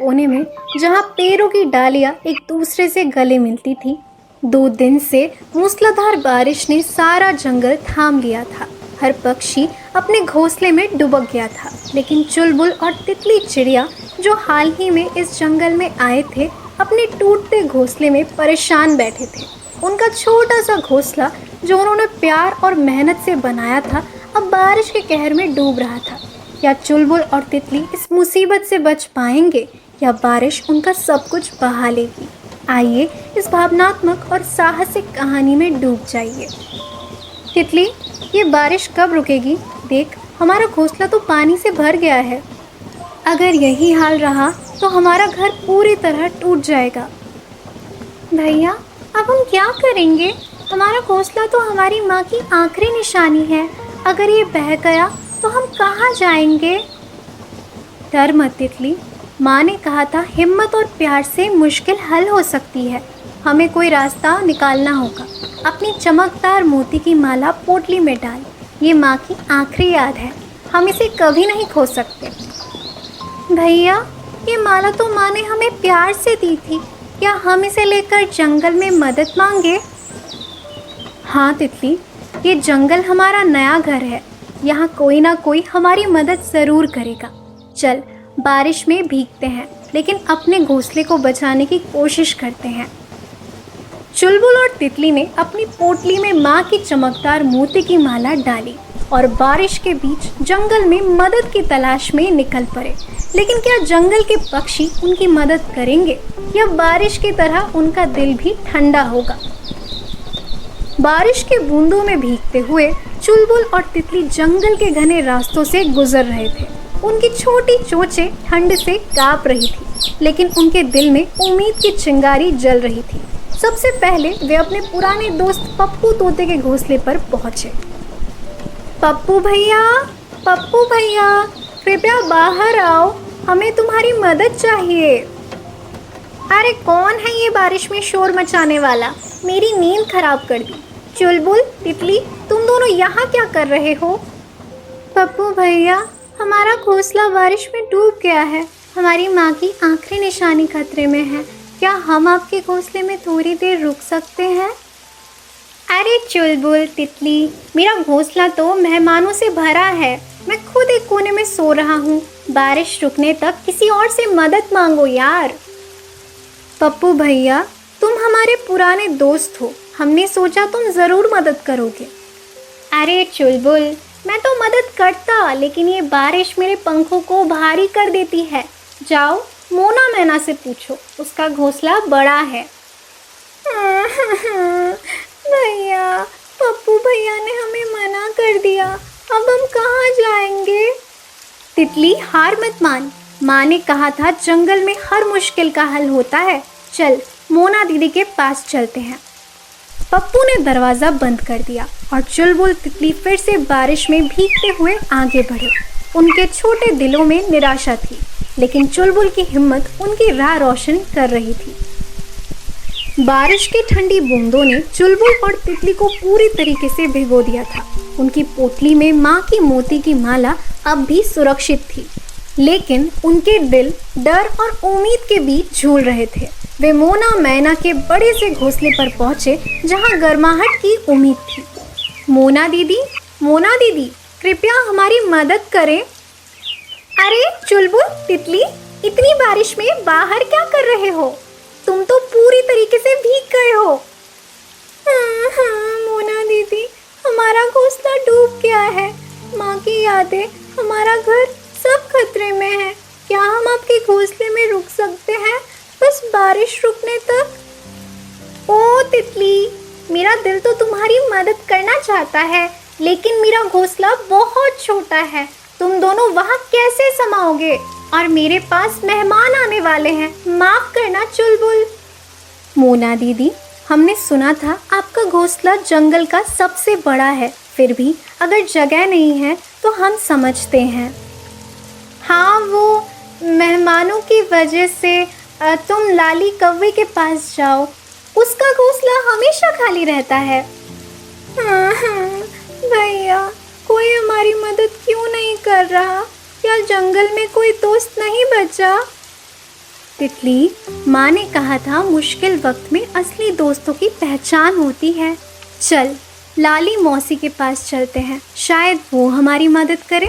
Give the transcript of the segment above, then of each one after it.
कोने में जहाँ पेड़ों की डालियाँ एक दूसरे से गले मिलती थी, 2 दिन से मूसलाधार बारिश ने सारा जंगल थाम लिया था। हर पक्षी अपने घोंसले में दुबक गया था, लेकिन चुलबुल और तितली चिड़िया जो हाल ही में इस जंगल में आए थे, अपने टूटते घोंसले में परेशान बैठे थे। उनका छोटा सा घोंसला जो उन्होंने प्यार और मेहनत से बनाया था, अब बारिश के कहर में डूब रहा था। क्या चुलबुल और तितली इस मुसीबत से बच पाएंगे या बारिश उनका सब कुछ बहा लेगी? आइए इस भावनात्मक और साहसिक कहानी में डूब जाइए। तितली, ये बारिश कब रुकेगी? देख, हमारा घोंसला तो पानी से भर गया है। अगर यही हाल रहा तो हमारा घर पूरी तरह टूट जाएगा। भैया, अब हम क्या करेंगे? हमारा घोंसला तो हमारी माँ की आखिरी निशानी है। अगर ये बह गया तो हम कहाँ जाएंगे? डर मत तितली, माँ ने कहा था हिम्मत और प्यार से मुश्किल हल हो सकती है। हमें कोई रास्ता निकालना होगा। अपनी चमकदार मोती की माला पोटली में डाल। ये माँ की आखिरी याद है, हम इसे कभी नहीं खो सकते। भैया, ये माला तो माँ ने हमें प्यार से दी थी। क्या हम इसे लेकर जंगल में मदद मांगे? हाँ तितली, ये जंगल हमारा नया घर है। यहाँ कोई ना कोई हमारी मदद ज़रूर करेगा। चल, बारिश में भीगते हैं, लेकिन अपने घोंसले को बचाने की कोशिश करते हैं। चुलबुल और तितली ने अपनी पोटली में माँ की चमकदार मोती की माला डाली और बारिश के बीच जंगल में मदद की तलाश में निकल पड़े। लेकिन क्या जंगल के पक्षी उनकी मदद करेंगे या बारिश की तरह उनका दिल भी ठंडा होगा? बारिश के बूंदों में भीगते हुए चुलबुल और तितली जंगल के घने रास्तों से गुजर रहे थे। उनकी छोटी चोंचें ठंड से कांप रही थी, लेकिन उनके दिल में उम्मीद की चिंगारी जल रही थी। सबसे पहले वे अपने पुराने दोस्त पप्पू तोते के घोंसले पर पहुंचे। पप्पू भैया, पप्पू भैया, कृपया बाहर आओ, हमें तुम्हारी मदद चाहिए। अरे कौन है ये बारिश में शोर मचाने वाला? मेरी नींद खराब कर दी। चुलबुल, तितली, तुम दोनों यहाँ क्या कर रहे हो? पप्पू भैया, हमारा घोंसला बारिश में डूब गया है। हमारी माँ की आखिरी निशानी खतरे में है। क्या हम आपके घोंसले में थोड़ी देर रुक सकते हैं? अरे चुलबुल, तितली, मेरा घोंसला तो मेहमानों से भरा है। मैं खुद एक कोने में सो रहा हूँ। बारिश रुकने तक किसी और से मदद मांगो यार। पप्पू भैया, तुम हमारे पुराने दोस्त हो, हमने सोचा तुम ज़रूर मदद करोगे। अरे चुलबुल, मैं तो मदद करता, लेकिन ये बारिश मेरे पंखों को भारी कर देती है। जाओ मोना मैना से पूछो, उसका घोंसला बड़ा है। भैया, पप्पू भैया ने हमें मना कर दिया, अब हम कहाँ जाएंगे? तितली, हार मत मान, माँ ने कहा था जंगल में हर मुश्किल का हल होता है। चल, मोना दीदी के पास चलते हैं। पप्पू ने दरवाज़ा बंद कर दिया और चुलबुल तितली फिर से बारिश में भीगते हुए आगे बढ़े। उनके छोटे दिलों में निराशा थी, लेकिन चुलबुल की हिम्मत उनकी राह रोशन कर रही थी। बारिश की ठंडी बूंदों ने चुलबुल और तितली को पूरी तरीके से भिगो दिया था। उनकी पोटली में माँ की मोती की माला अब भी सुरक्षित थी, लेकिन उनके दिल डर और उम्मीद के बीच झूल रहे थे। वे मोना मैना के बड़े से घोंसले पर पहुंचे, जहां गर्माहट की उम्मीद थी। मोना दीदी, कृपया हमारी मदद करें। अरे चुलबुल, तितली, इतनी बारिश में बाहर क्या कर रहे हो? तुम तो पूरी तरीके से भीग गए हो। हाँ मोना दीदी, हमारा घोंसला डूब गया है। माँ की यादें, हमारा घर, सब खतरे में है। क्या हम आपके घोंसले में रुक सकते हैं, बस बारिश रुकने तक? ओ तितली, मेरा दिल तो तुम्हारी मदद करना चाहता है, लेकिन मेरा घोंसला बहुत छोटा है। तुम दोनों वहाँ कैसे समाओगे? और मेरे पास मेहमान आने वाले हैं। माफ करना चुलबुल। मोना दीदी, हमने सुना था आपका घोंसला जंगल का सबसे बड़ा है, फिर भी अगर जगह नहीं है तो हम समझते हैं। हाँ, वो मेहमानों की वजह से तुम लाली कौवे के पास जाओ, उसका घोंसला हमेशा खाली रहता है। हाँ, भैया, कोई हमारी मदद क्यों नहीं कर रहा? क्या जंगल में कोई दोस्त नहीं बचा? तितली, माँ ने कहा था मुश्किल वक्त में असली दोस्तों की पहचान होती है। चल लाली मौसी के पास चलते हैं, शायद वो हमारी मदद करे।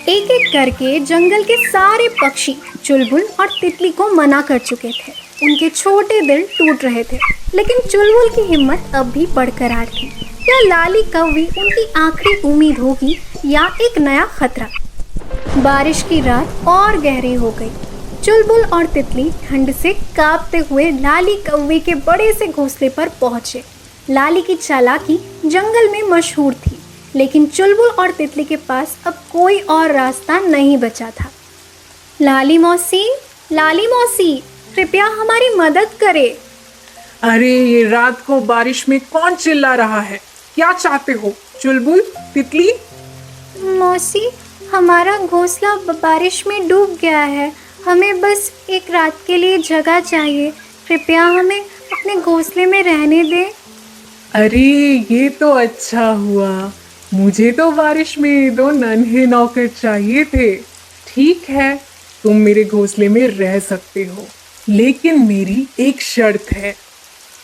एक एक करके जंगल के सारे पक्षी चुलबुल और तितली को मना कर चुके थे। उनके छोटे दिल टूट रहे थे, लेकिन चुलबुल की हिम्मत अब भी बरकरार थी। क्या लाली कौवी उनकी आखिरी उम्मीद होगी या एक नया खतरा? बारिश की रात और गहरी हो गई। चुलबुल और तितली ठंड से कांपते हुए लाली कौवे के बड़े से घोंसले पर पहुंचे। लाली की चालाकी जंगल में मशहूर थी, लेकिन चुलबुल और तितली के पास अब कोई और रास्ता नहीं बचा था। लाली मौसी, कृपया हमारी मदद करे। अरे ये रात को बारिश में कौन चिल्ला रहा है? क्या चाहते हो चुलबुल, तितली? मौसी, हमारा घोंसला बारिश में डूब गया है। हमें बस एक रात के लिए जगह चाहिए। कृपया हमें अपने घोंसले में रहने दें। अरे ये तो अच्छा हुआ। मुझे तो बारिश में 2 नन्हे नौकर चाहिए थे। ठीक है, तुम मेरे घोंसले में रह सकते हो, लेकिन मेरी एक शर्त है।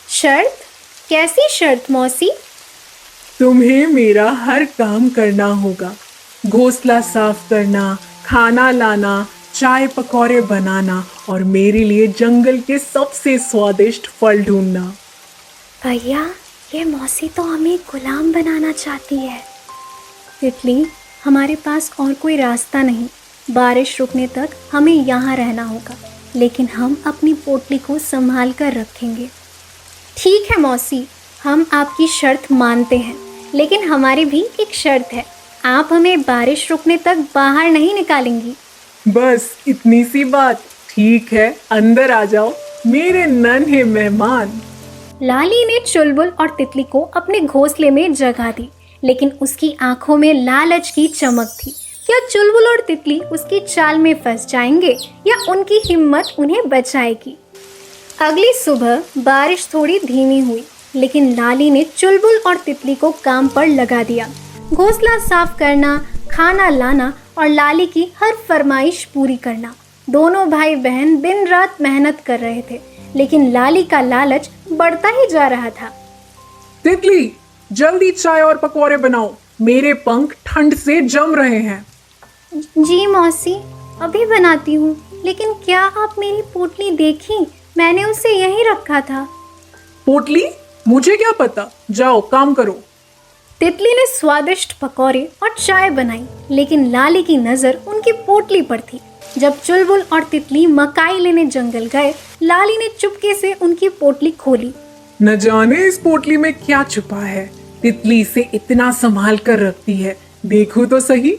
शर्त? कैसी शर्त मौसी? तुम्हें मेरा हर काम करना होगा। घोंसला साफ करना, खाना लाना, चाय पकौड़े बनाना और मेरे लिए जंगल के सबसे स्वादिष्ट फल ढूंढना। भैया, ये मौसी तो हमें गुलाम बनाना चाहती है। तितली, हमारे पास और कोई रास्ता नहीं। बारिश रुकने तक हमें यहाँ रहना होगा, लेकिन हम अपनी पोटली को संभाल कर रखेंगे। ठीक है मौसी, हम आपकी शर्त मानते हैं, लेकिन हमारी भी एक शर्त है। आप हमें बारिश रुकने तक बाहर नहीं निकालेंगी। बस इतनी सी बात। ठीक है, अंदर आ जाओ मेरे नन्हे मेहमान। लाली ने चुलबुल और तितली को अपने घोंसले में जगह दी, लेकिन उसकी आंखों में लालच की चमक थी। क्या चुलबुल और तितली उसकी चाल में फंस जाएंगे या उनकी हिम्मत उन्हें बचाएगी? अगली सुबह बारिश थोड़ी धीमी हुई, लेकिन लाली ने चुलबुल और तितली को काम पर लगा दिया। घोंसला साफ करना, खाना लाना और लाली की हर फरमाइश पूरी करना। दोनों भाई बहन दिन रात मेहनत कर रहे थे, लेकिन लाली का लालच बढ़ता ही जा रहा था। तितली, जल्दी चाय और पकौड़े बनाओ, मेरे पंख ठंड से जम रहे हैं। जी मौसी, अभी बनाती हूँ, लेकिन क्या आप मेरी पोटली देखी? मैंने उसे यहीं रखा था। पोटली? मुझे क्या पता, जाओ काम करो। तितली ने स्वादिष्ट पकौड़े और चाय बनाई, लेकिन लाली की नज़र उनकी पोटली पर थी। जब चुलबुल और तितली मकाई लेने जंगल गए, लाली ने चुपके से उनकी पोटली खोली। न जाने इस पोटली में क्या छुपा है। तितली इसे इतना संभाल कर रखती है, देखो तो सही।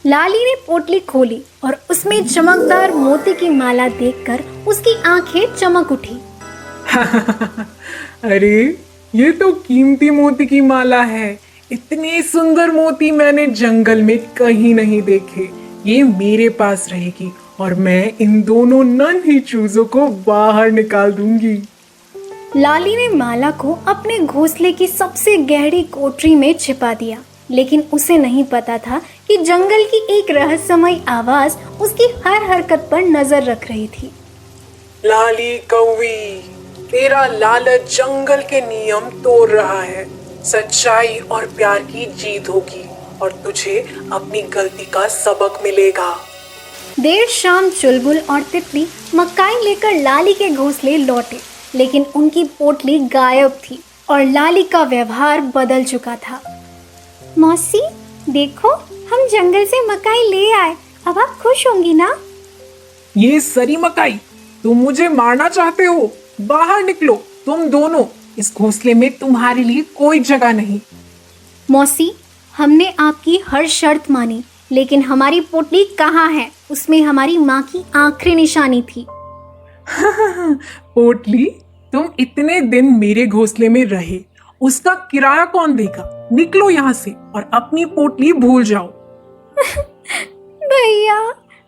लाली ने पोटली खोली और उसमें चमकदार मोती की माला देखकर उसकी आंखें चमक उठी। अरे ये तो कीमती मोती की माला है। इतने सुंदर मोती मैंने जंगल में कहीं नहीं देखे। ये मेरे पास रहेगी और मैं इन दोनों नन्ही चूजों को बाहर निकाल दूंगी। लाली ने माला को अपने घोंसले की सबसे गहरी कोठरी में छिपा दिया, लेकिन उसे नहीं पता था कि जंगल की एक रहस्यमयी आवाज उसकी हर हरकत पर नजर रख रही थी। लाली कौवी, तेरा लालच जंगल के नियम तोड़ रहा है। सच्चाई और प्यार की जीत होगी और तुझे अपनी गलती का सबक मिलेगा। देर शाम चुलबुल और तितली मकाई लेकर लाली के घोंसले लौटे, लेकिन उनकी पोटली गायब थी और लाली का व्यवहार बदल चुका था। मौसी, देखो, हम जंगल से मकाई ले आए। अब आप खुश होंगी ना? ये सरी मकाई, तुम मुझे मारना चाहते हो? बाहर निकलो तुम दोनों। इस घोंसले में तुम्हारे लिए कोई जगह नहीं। मौसी, हमने आपकी हर शर्त मानी, लेकिन हमारी पोटली कहाँ है? उसमें हमारी माँ की आखिरी निशानी थी। पोटली, तुम इतने दिन मेरे घोंसले में रहे, उसका किराया कौन देगा? निकलो यहाँ से और अपनी पोटली भूल जाओ। भैया,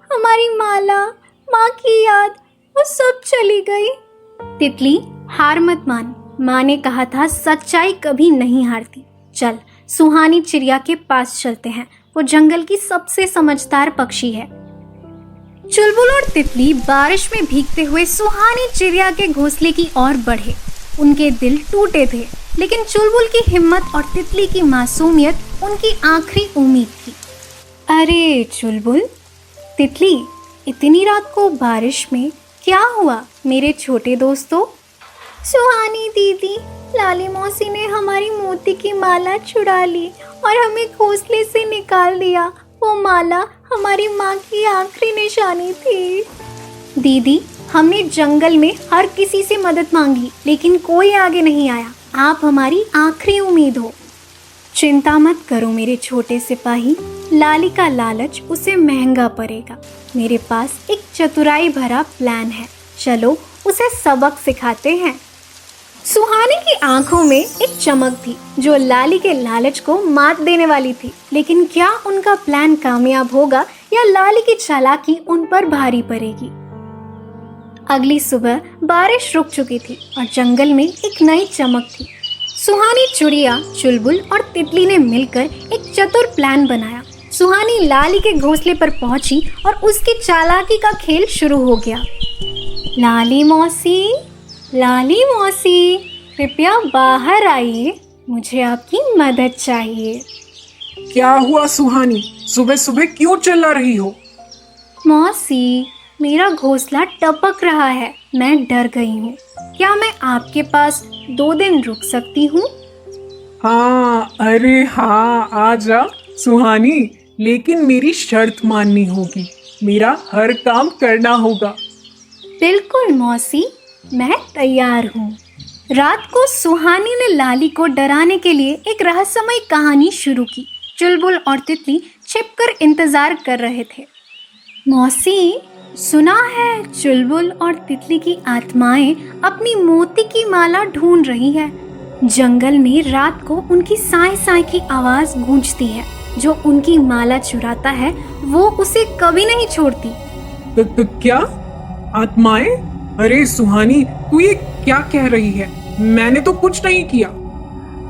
हमारी माला, माँ की याद, वो सब चली गई। तितली, हार मत मान। माँ ने कहा था सच्चाई कभी नहीं हारती। चल सुहानी चिड़िया के पास चलते हैं, वो जंगल की सबसे समझदार पक्षी है। चुलबुल और तितली बारिश में भीगते हुए सुहानी चिड़िया के घोंसले की ओर बढ़े। उनके दिल टूटे थे, लेकिन चुलबुल की हिम्मत और तितली की मासूमियत उनकी आखिरी उम्मीद थी। अरे चुलबुल, तितली, इतनी रात को बारिश में क्या हुआ मेरे छोटे दोस्तों? सुहानी दीदी, लाली मौसी ने हमारी मोती की माला चुरा ली और हमें घोंसले से निकाल दिया। वो माला हमारी माँ की आखिरी निशानी थी। दीदी, हमने जंगल में हर किसी से मदद मांगी, लेकिन कोई आगे नहीं आया। आप हमारी आखिरी उम्मीद हो। चिंता मत करो मेरे छोटे सिपाही, लाली का लालच उसे महंगा पड़ेगा। मेरे पास एक चतुराई भरा प्लान है, चलो उसे सबक सिखाते हैं। सुहानी की आंखों में एक चमक थी जो लाली के लालच को मात देने वाली थी। लेकिन क्या उनका प्लान कामयाब होगा या लाली की चालाकी उन पर भारी पड़ेगी? अगली सुबह बारिश रुक चुकी थी और जंगल में एक नई चमक थी। सुहानी चिड़िया, चुलबुल और तितली ने मिलकर एक चतुर प्लान बनाया। सुहानी लाली के घोंसले पर पहुंची और उसकी चालाकी का खेल शुरू हो गया। लाली मौसी, लाली मौसी, कृपया बाहर आइए, मुझे आपकी मदद चाहिए। क्या हुआ सुहानी, सुबह सुबह क्यों चिल्ला रही हो? मौसी, मेरा घोंसला टपक रहा है, मैं डर गई हूँ। क्या मैं आपके पास 2 दिन रुक सकती हूँ? हाँ, अरे हाँ, आजा सुहानी, लेकिन मेरी शर्त माननी होगी। मेरा हर काम करना होगा। बिल्कुल मौसी, मैं तैयार हूँ। रात को सुहानी ने लाली को डराने के लिए एक रहस्यमय कहानी शुरू की। चुलबुल और तितली छिपकर इंतजार कर रहे थे। मौसी, सुना है चुलबुल और तितली की आत्माएं अपनी मोती की माला ढूंढ रही है। जंगल में रात को उनकी साए साए की आवाज गूंजती है। जो उनकी माला चुराता है वो उसे कभी नहीं छोड़ती। तो क्या आत्माएं? अरे सुहानी, तू ये क्या कह रही है? मैंने तो कुछ नहीं किया।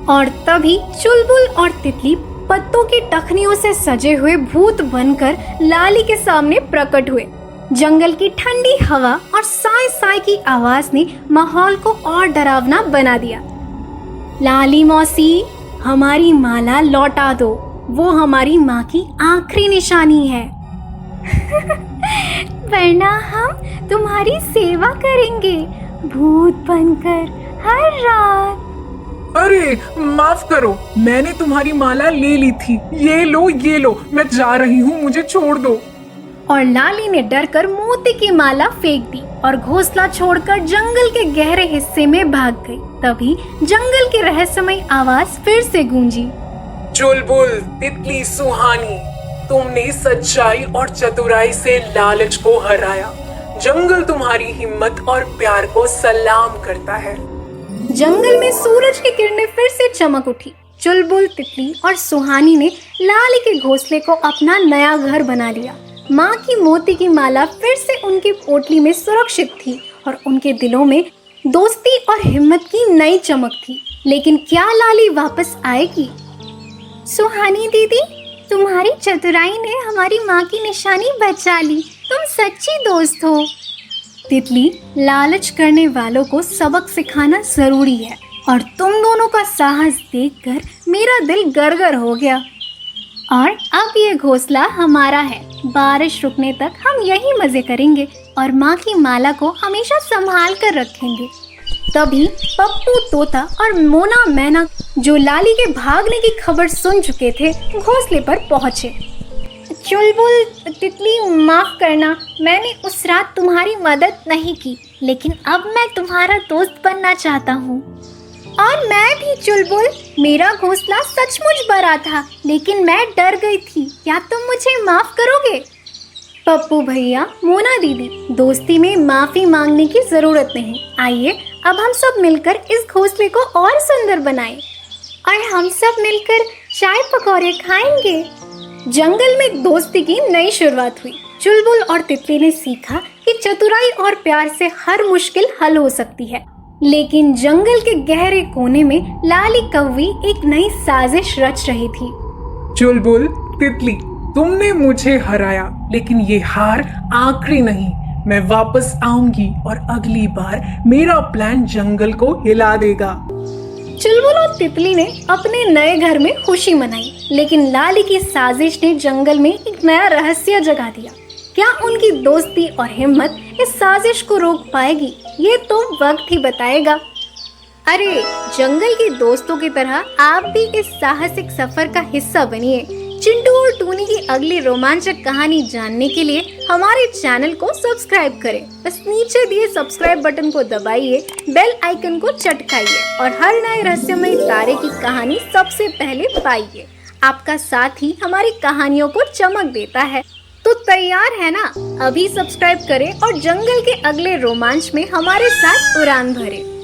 और तभी चुलबुल और तितली पत्तों की टखनियों से सजे हुए भूत बनकर लाली के सामने प्रकट हुए। जंगल की ठंडी हवा और साए साए की आवाज ने माहौल को और डरावना बना दिया। लाली मौसी, हमारी माला लौटा दो, वो हमारी माँ की आखिरी निशानी है। वरना हम तुम्हारी सेवा करेंगे, भूत बनकर हर रात। अरे माफ करो, मैंने तुम्हारी माला ले ली थी। ये लो, मैं जा रही हूँ, मुझे छोड़ दो। और लाली ने डरकर मोती की माला फेंक दी और घोंसला छोड़कर जंगल के गहरे हिस्से में भाग गई। तभी जंगल की रहस्यमय आवाज फिर से गूंजी। चुलबुल, तितली, सुहानी, तुमने सच्चाई और चतुराई से लालच को हराया। जंगल तुम्हारी हिम्मत और प्यार को सलाम करता है। जंगल में सूरज की किरणें फिर से चमक उठी। चुलबुल, तितली और सुहानी ने लाली के घोंसले को अपना नया घर बना लिया। माँ की मोती की माला फिर से उनकी पोटली में सुरक्षित थी और उनके दिलों में दोस्ती और हिम्मत की नई चमक थी। लेकिन क्या लाली वापस आएगी? सुहानी दीदी, तुम्हारी चतुराई ने हमारी माँ की निशानी बचा ली। तुम सच्ची दोस्त हो। तितली, लालच करने वालों को सबक सिखाना जरूरी है और तुम दोनों का साहस देखकर मेरा दिल गरगर हो गया। और अब ये घोंसला हमारा है। बारिश रुकने तक हम यही मजे करेंगे और माँ की माला को हमेशा संभाल कर रखेंगे। तभी पप्पू तोता और मोना मैना, जो लाली के भागने की खबर सुन चुके थे, घोंसले पर पहुंचे। चुलबुल, तितली, माफ करना, मैंने उस रात तुम्हारी मदद नहीं की, लेकिन अब मैं तुम्हारा दोस्त बनना चाहता हूँ। और मैं भी चुलबुल, मेरा घोंसला सचमुच बड़ा था, लेकिन मैं डर गई थी। क्या तुम मुझे माफ करोगे? पप्पू भैया, मोना दीदी, दोस्ती में माफी मांगने की जरूरत नहीं। आइए अब हम सब मिलकर इस घोंसले को और सुंदर बनाएं और हम सब मिलकर चाय पकौड़े खाएंगे। जंगल में दोस्ती की नई शुरुआत हुई। चुलबुल और तितली ने सीखा कि चतुराई और प्यार से हर मुश्किल हल हो सकती है। लेकिन जंगल के गहरे कोने में लाली कौवी एक नई साजिश रच रही थी। चुलबुल, तितली, तुमने मुझे हराया, लेकिन ये हार आखिरी नहीं। मैं वापस आऊंगी और अगली बार मेरा प्लान जंगल को हिला देगा। चुलबुल और तितली ने अपने नए घर में खुशी मनाई, लेकिन लाली की साजिश ने जंगल में एक नया रहस्य जगा दिया। क्या उनकी दोस्ती और हिम्मत इस साजिश को रोक पाएगी? ये तो वक्त ही बताएगा। अरे जंगल के दोस्तों की तरह आप भी इस साहसिक सफर का हिस्सा बनिए। चिंटू और टूनी की अगली रोमांचक कहानी जानने के लिए हमारे चैनल को सब्सक्राइब करें। बस नीचे दिए सब्सक्राइब बटन को दबाइए, बेल आइकन को चटकाइए और हर नए रहस्यमय तारे की कहानी सबसे पहले पाइए। आपका साथ ही हमारी कहानियों को चमक देता है। तो तैयार है ना? अभी सब्सक्राइब करें और जंगल के अगले रोमांच में हमारे साथ उड़ान भरें।